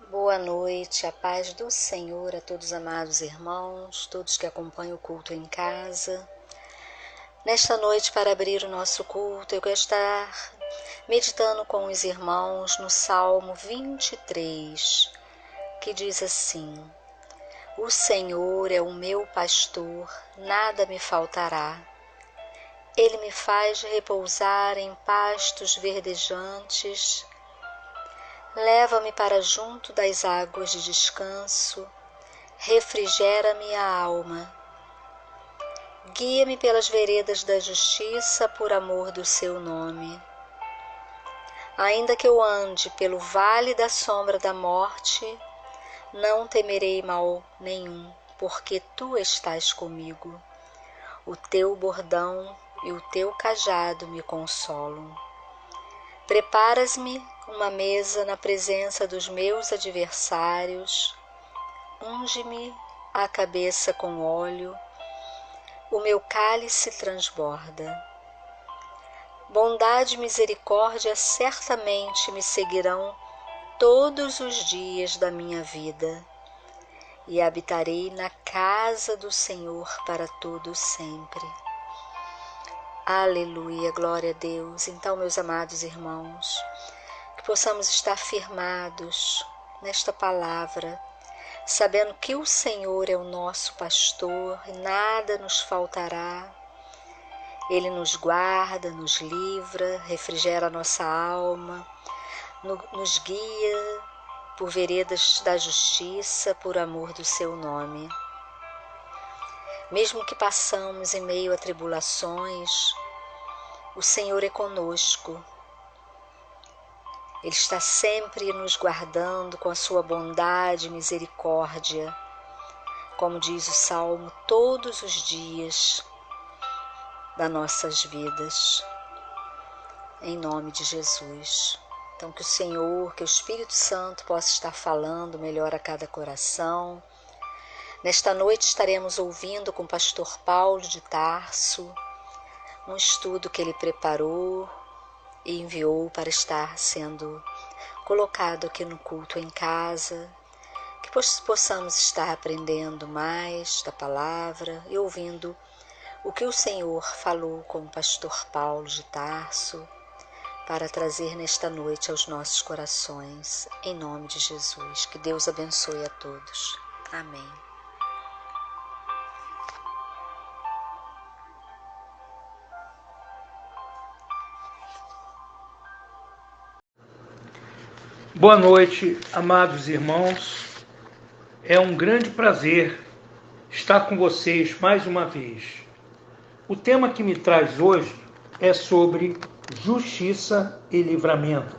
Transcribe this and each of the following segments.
Boa noite, a paz do Senhor a todos amados irmãos, todos que acompanham o culto em casa. Nesta noite, para abrir o nosso culto, eu quero estar meditando com os irmãos no Salmo 23, que diz assim: O Senhor é o meu pastor, nada me faltará. Ele me faz repousar em pastos verdejantes. Leva-me para junto das águas de descanso, refrigera minha alma. Guia-me pelas veredas da justiça por amor do seu nome. Ainda que eu ande pelo vale da sombra da morte, não temerei mal nenhum, porque tu estás comigo. O teu bordão e o teu cajado me consolam. Preparas-me uma mesa na presença dos meus adversários, unge-me a cabeça com óleo, o meu cálice transborda. Bondade e misericórdia certamente me seguirão todos os dias da minha vida, e habitarei na casa do Senhor para todo sempre. Aleluia, glória a Deus. Então, meus amados irmãos, que possamos estar firmados nesta palavra, sabendo que o Senhor é o nosso pastor e nada nos faltará. Ele nos guarda, nos livra, refrigera a nossa alma, nos guia por veredas da justiça, por amor do seu nome. Mesmo que passamos em meio a tribulações, o Senhor é conosco. Ele está sempre nos guardando com a sua bondade e misericórdia, como diz o Salmo, todos os dias das nossas vidas, em nome de Jesus. Então que o Senhor, que o Espírito Santo possa estar falando melhor a cada coração. Nesta noite estaremos ouvindo com o pastor Paulo de Tarso um estudo que ele preparou e enviou para estar sendo colocado aqui no culto em casa, que possamos estar aprendendo mais da palavra e ouvindo o que o Senhor falou com o pastor Paulo de Tarso para trazer nesta noite aos nossos corações, em nome de Jesus. Que Deus abençoe a todos. Amém. Boa noite, amados irmãos. É um grande prazer estar com vocês mais uma vez. O tema que me traz hoje é sobre justiça e livramento.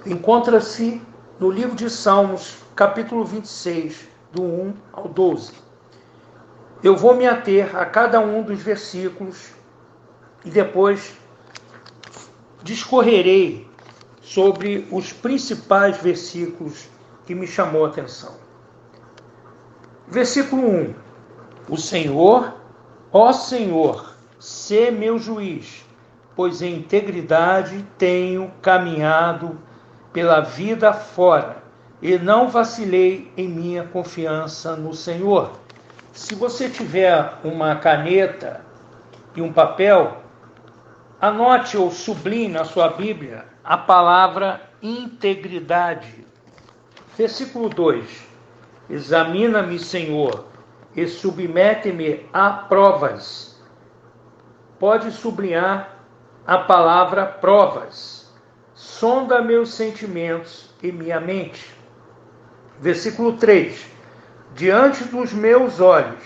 Encontra-se no livro de Salmos, capítulo 26, do 1 ao 12. Eu vou me ater a cada um dos versículos e depois discorrerei sobre os principais versículos que me chamou a atenção. Versículo 1. O Senhor, ó Senhor, sê meu juiz, pois em integridade tenho caminhado pela vida fora, e não vacilei em minha confiança no Senhor. Se você tiver uma caneta e um papel, anote ou sublinhe na sua Bíblia a palavra integridade. Versículo 2. Examina-me, Senhor, e submete-me a provas. Pode sublinhar a palavra provas. Sonda meus sentimentos e minha mente. Versículo 3. Diante dos meus olhos,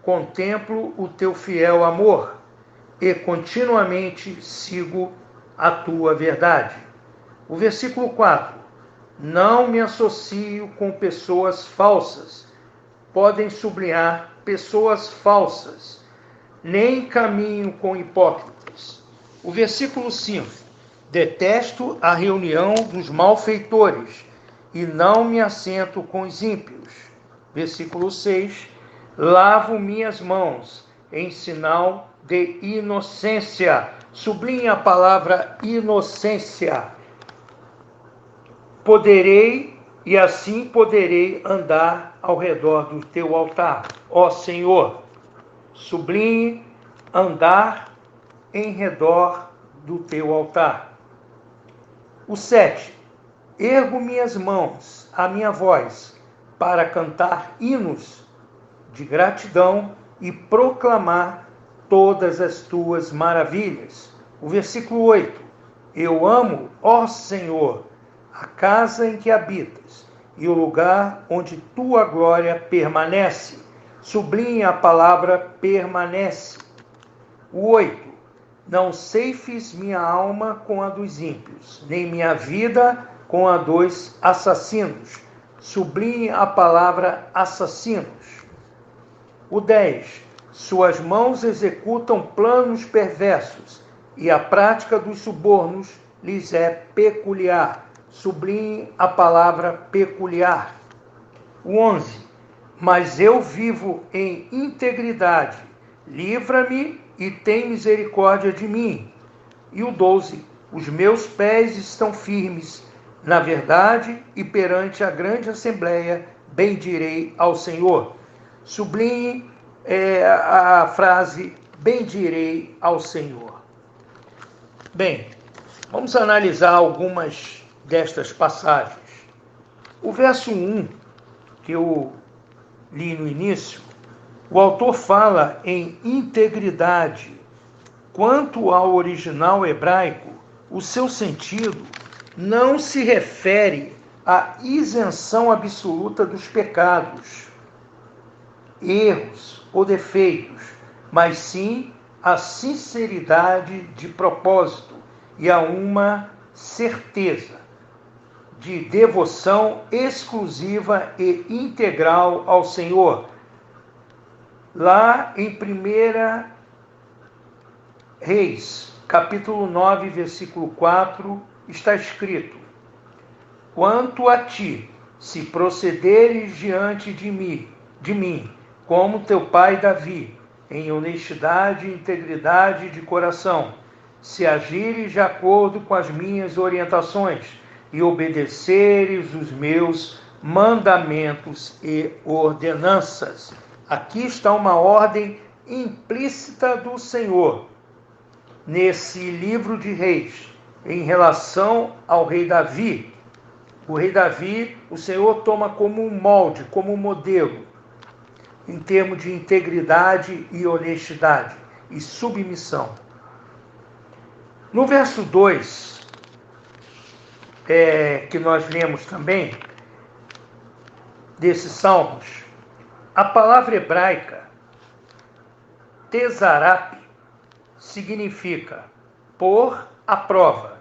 contemplo o teu fiel amor e continuamente sigo a tua verdade. O versículo 4. Não me associo com pessoas falsas. Podem sublinhar pessoas falsas. Nem caminho com hipócritas. O versículo 5. Detesto a reunião dos malfeitores e não me assento com os ímpios. Versículo 6. Lavo minhas mãos em sinal de inocência. Sublinhe a palavra inocência. Poderei e assim poderei andar ao redor do teu altar. Ó Senhor, sublime andar em redor do teu altar. O 7. Ergo minhas mãos, a minha voz, para cantar hinos de gratidão e proclamar todas as tuas maravilhas. O versículo 8. Eu amo, ó Senhor, a casa em que habitas e o lugar onde tua glória permanece. Sublinhe a palavra permanece. O 8. Não ceifes minha alma com a dos ímpios, nem minha vida com a dos assassinos. Sublinhe a palavra assassinos. O 10. Suas mãos executam planos perversos, e a prática dos subornos lhes é peculiar. Sublinhe a palavra peculiar. O 11. Mas eu vivo em integridade. Livra-me e tem misericórdia de mim. E o 12. Os meus pés estão firmes na verdade, e perante a grande assembleia bendirei ao Senhor. Sublinhe a frase bendirei ao Senhor. Bem, vamos analisar algumas destas passagens. O verso 1, que eu li no início, o autor fala em integridade. Quanto ao original hebraico, o seu sentido não se refere à isenção absoluta dos pecados, erros ou defeitos, mas sim à sinceridade de propósito e a uma certeza de devoção exclusiva e integral ao Senhor. Lá em 1 Reis, capítulo 9, versículo 4, está escrito: quanto a ti, se procederes diante de mim, como teu pai Davi, em honestidade e integridade de coração, se agires de acordo com as minhas orientações e obedeceres os meus mandamentos e ordenanças. Aqui está uma ordem implícita do Senhor nesse livro de Reis, em relação ao rei Davi. O rei Davi, o Senhor toma como um molde, como um modelo, em termos de integridade e honestidade e submissão. No verso 2, que nós lemos também, desses salmos, a palavra hebraica tesarap significa pôr à prova.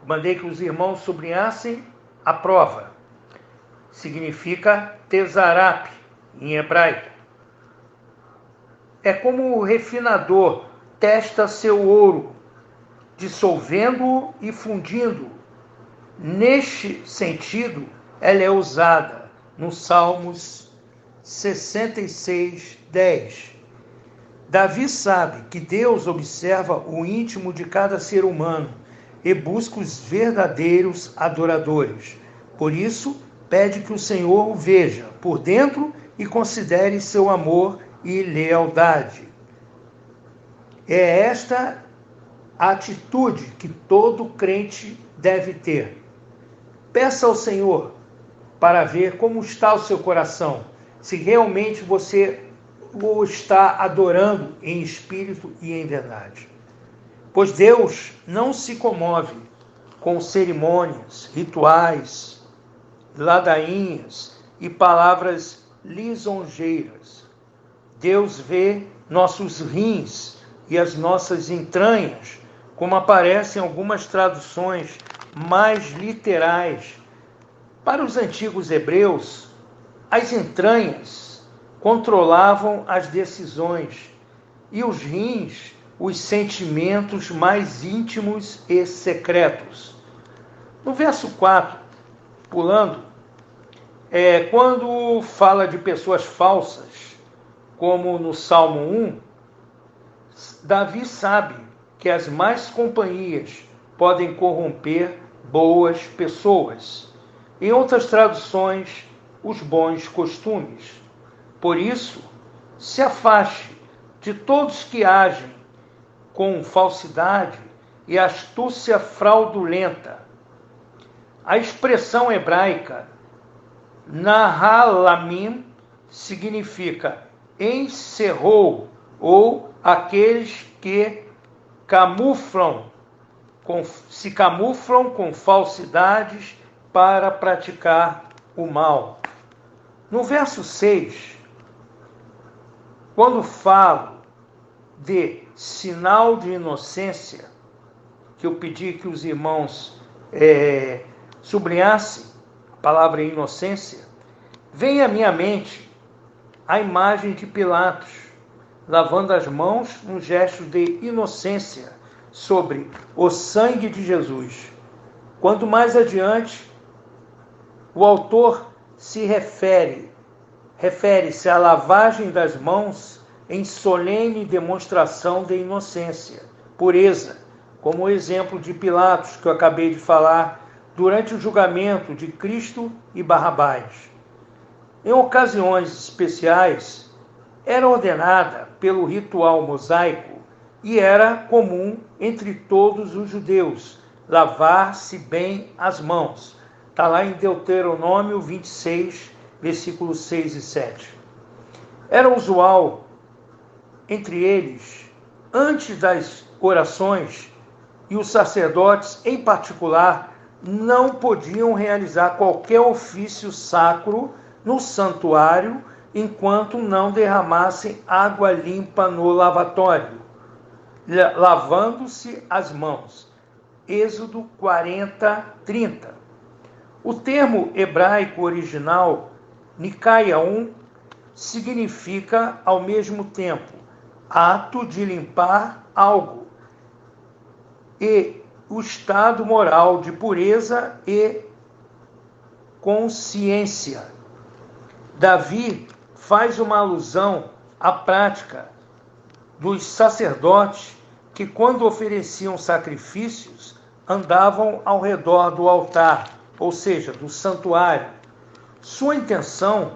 Mandei que os irmãos sublinhassem a prova. Significa tesarap em hebraico. É como o refinador testa seu ouro, dissolvendo-o e fundindo-o. Neste sentido, ela é usada no Salmos 66, 10. Davi sabe que Deus observa o íntimo de cada ser humano e busca os verdadeiros adoradores. Por isso, pede que o Senhor o veja por dentro e considere seu amor e lealdade. É esta a atitude que todo crente deve ter. Peça ao Senhor para ver como está o seu coração, se realmente você o está adorando em espírito e em verdade. Pois Deus não se comove com cerimônias, rituais, ladainhas e palavras lisonjeiras. Deus vê nossos rins e as nossas entranhas, como aparece em algumas traduções mais literais. Para os antigos hebreus, as entranhas controlavam as decisões e os rins os sentimentos mais íntimos e secretos. No verso 4, pulando, quando fala de pessoas falsas, como no Salmo 1, Davi sabe que as más companhias podem corromper boas pessoas. Em outras traduções, os bons costumes. Por isso, se afaste de todos que agem com falsidade e astúcia fraudulenta. A expressão hebraica Nahalamim significa encerrou, ou aqueles que se camuflam com falsidades para praticar o mal. No verso 6, quando falo de sinal de inocência, que eu pedi que os irmãos sublinhassem a palavra inocência, vem à minha mente a imagem de Pilatos, lavando as mãos num gesto de inocência sobre o sangue de Jesus. Quanto mais adiante, o autor refere-se à lavagem das mãos em solene demonstração de inocência, pureza, como o exemplo de Pilatos que eu acabei de falar durante o julgamento de Cristo e Barrabás. Em ocasiões especiais, era ordenada pelo ritual mosaico e era comum entre todos os judeus lavar-se bem as mãos. Está lá em Deuteronômio 26, versículos 6 e 7. Era usual entre eles, antes das orações, e os sacerdotes, em particular, não podiam realizar qualquer ofício sacro no santuário enquanto não derramassem água limpa no lavatório, lavando-se as mãos. Êxodo 40, 30. O termo hebraico original, Nicaia 1, significa, ao mesmo tempo, ato de limpar algo, e o estado moral de pureza e consciência. Davi faz uma alusão à prática dos sacerdotes que, quando ofereciam sacrifícios, andavam ao redor do altar, ou seja, do santuário. Sua intenção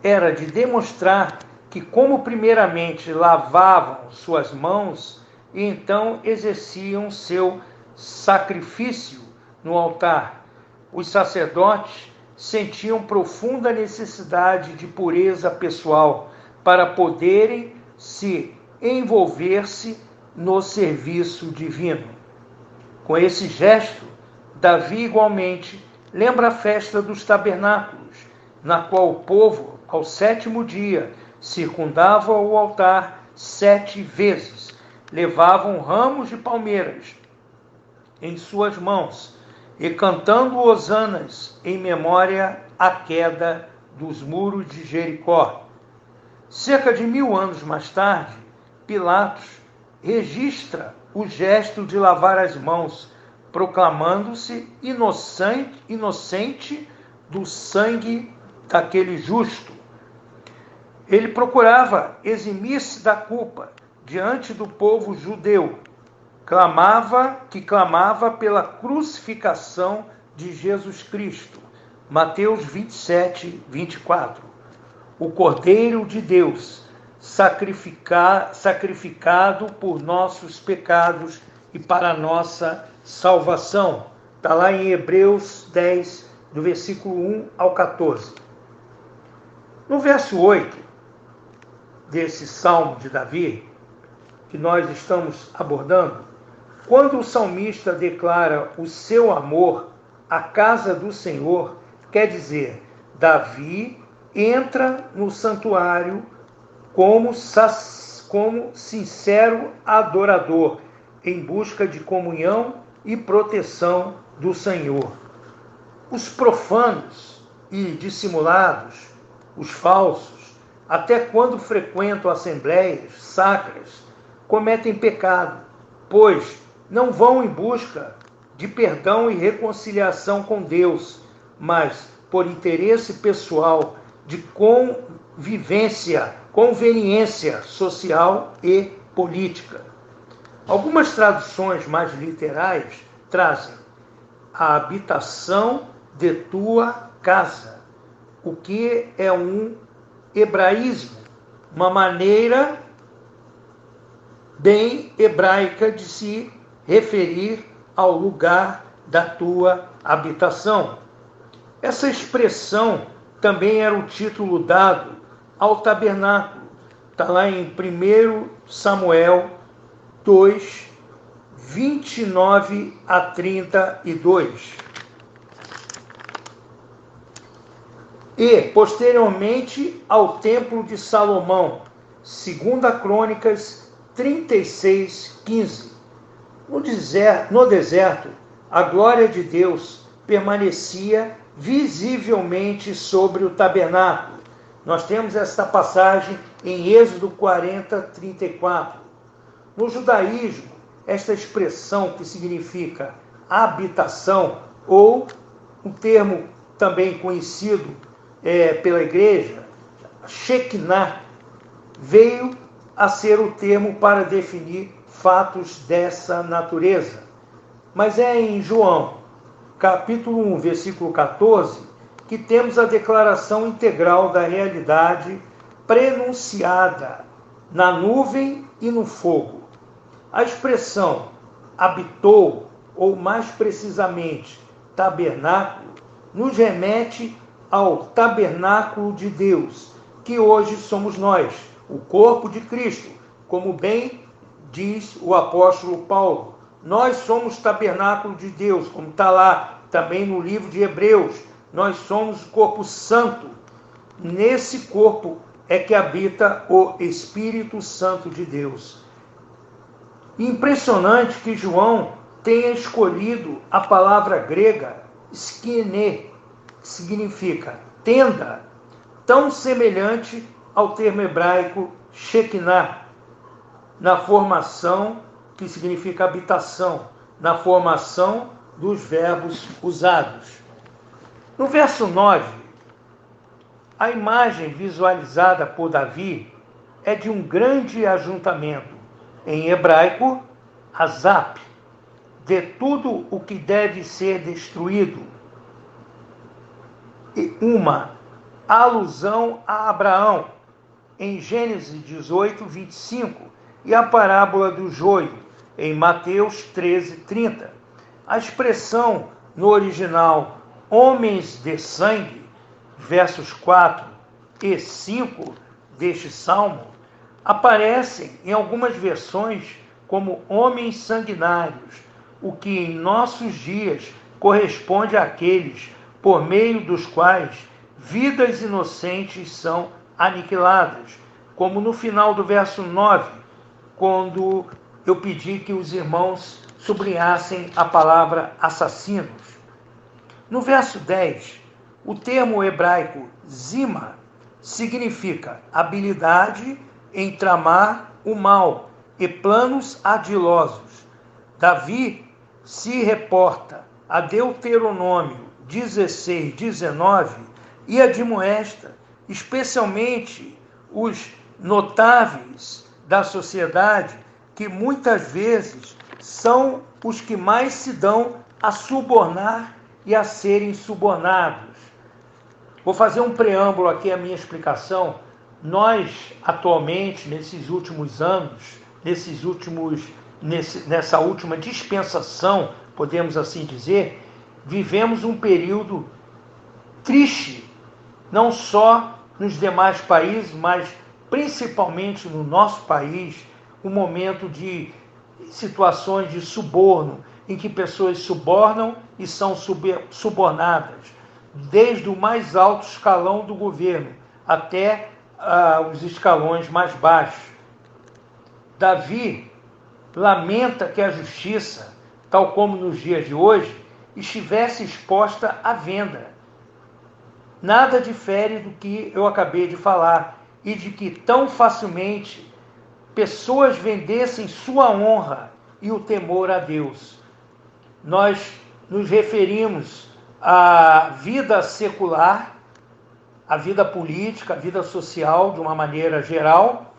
era de demonstrar que, como primeiramente lavavam suas mãos e então exerciam seu sacrifício no altar, os sacerdotes sentiam profunda necessidade de pureza pessoal para poderem se envolver-se no serviço divino. Com esse gesto, Davi igualmente lembra a festa dos tabernáculos, na qual o povo, ao 7º dia, circundava o altar 7 vezes, levavam ramos de palmeiras em suas mãos e cantando hosanas em memória à queda dos muros de Jericó. Cerca de 1000 anos mais tarde, Pilatos registra o gesto de lavar as mãos, proclamando-se inocente do sangue daquele justo. Ele procurava eximir-se da culpa diante do povo judeu, que clamava pela crucificação de Jesus Cristo. Mateus 27, 24. O Cordeiro de Deus, sacrificado por nossos pecados e para a nossa salvação. Está lá em Hebreus 10, do versículo 1 ao 14. No verso 8 desse Salmo de Davi, que nós estamos abordando, quando o salmista declara o seu amor à casa do Senhor, quer dizer, Davi entra no santuário como sincero adorador, em busca de comunhão e proteção do Senhor. Os profanos e dissimulados, os falsos, até quando frequentam assembleias sacras, cometem pecado, pois não vão em busca de perdão e reconciliação com Deus, mas por interesse pessoal de conveniência social e política. Algumas traduções mais literais trazem a habitação de tua casa, o que é um hebraísmo, uma maneira bem hebraica de se referir ao lugar da tua habitação. Essa expressão também era o título dado ao tabernáculo. Está lá em 1 Samuel 2, 29 a 32. E, posteriormente, ao Templo de Salomão, 2 Crônicas 36, 15. No deserto, a glória de Deus permanecia visivelmente sobre o tabernáculo. Nós temos esta passagem em Êxodo 40, 34. No judaísmo, esta expressão que significa habitação, ou um termo também conhecido pela igreja, Shekinah, veio a ser o termo para definir fatos dessa natureza. Mas é em João, capítulo 1, versículo 14, que temos a declaração integral da realidade prenunciada na nuvem e no fogo. A expressão habitou, ou mais precisamente, tabernáculo, nos remete ao tabernáculo de Deus, que hoje somos nós, o corpo de Cristo, como bem diz o apóstolo Paulo. Nós somos tabernáculo de Deus, como está lá também no livro de Hebreus. Nós somos o corpo santo. Nesse corpo é que habita o Espírito Santo de Deus. Impressionante que João tenha escolhido a palavra grega skine, que significa tenda, tão semelhante ao termo hebraico Shekinah, na formação, que significa habitação, na formação dos verbos usados. No verso 9, a imagem visualizada por Davi é de um grande ajuntamento, em hebraico, azap, de tudo o que deve ser destruído. E uma alusão a Abraão, em Gênesis 18, 25, e a parábola do joio, em Mateus 13, 30. A expressão no original homens de sangue, versos 4 e 5 deste salmo, aparecem em algumas versões como homens sanguinários, o que em nossos dias corresponde àqueles por meio dos quais vidas inocentes são aniquiladas, como no final do verso 9, quando eu pedi que os irmãos sublinhassem a palavra assassinos. No verso 10, o termo hebraico zima significa habilidade em tramar o mal e planos ardilosos. Davi se reporta a Deuteronômio 16, 19 e admoesta especialmente os notáveis da sociedade, que muitas vezes são os que mais se dão a subornar e a serem subornados. Vou fazer um preâmbulo aqui à minha explicação. Nós, atualmente, nesses últimos anos, nessa última dispensação, podemos assim dizer, vivemos um período triste, não só nos demais países, mas principalmente no nosso país, um momento de situações de suborno, em que pessoas subornam e são subornadas, desde o mais alto escalão do governo até os escalões mais baixos. Davi lamenta que a justiça, tal como nos dias de hoje, estivesse exposta à venda. Nada difere do que eu acabei de falar, e de que tão facilmente pessoas vendessem sua honra e o temor a Deus. Nós nos referimos à vida secular, à vida política, à vida social de uma maneira geral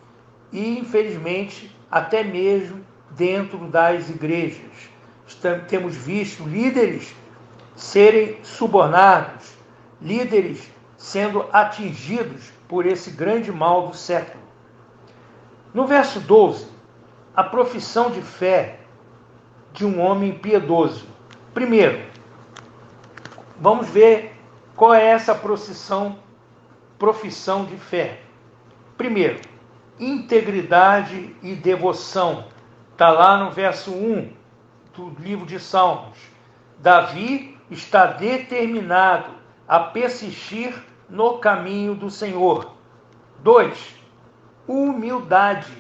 e, infelizmente, até mesmo dentro das igrejas. Temos visto líderes serem subornados, líderes sendo atingidos por esse grande mal do século. No verso 12, a profissão de fé de um homem piedoso. Primeiro, vamos ver qual é essa profissão de fé. Primeiro, integridade e devoção. Está lá no verso 1 do livro de Salmos. Davi está determinado a persistir no caminho do Senhor. 2. Humildade.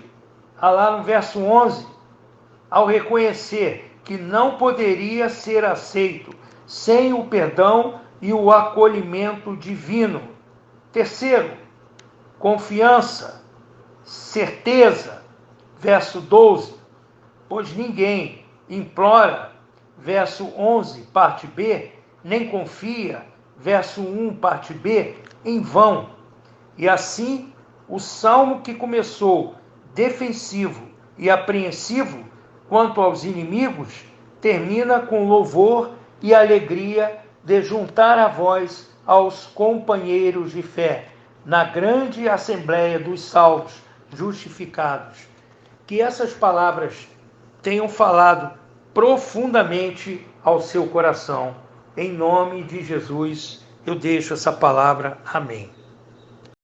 Está lá no verso 11, ao reconhecer que não poderia ser aceito sem o perdão e o acolhimento divino. Terceiro, confiança, certeza, verso 12, pois ninguém implora, verso 11, parte B, nem confia, verso 1, parte B, em vão. E assim, o salmo que começou defensivo e apreensivo quanto aos inimigos, termina com louvor e alegria de juntar a voz aos companheiros de fé, na grande assembleia dos salvos justificados. Que essas palavras tenham falado profundamente ao seu coração. Em nome de Jesus, eu deixo essa palavra. Amém.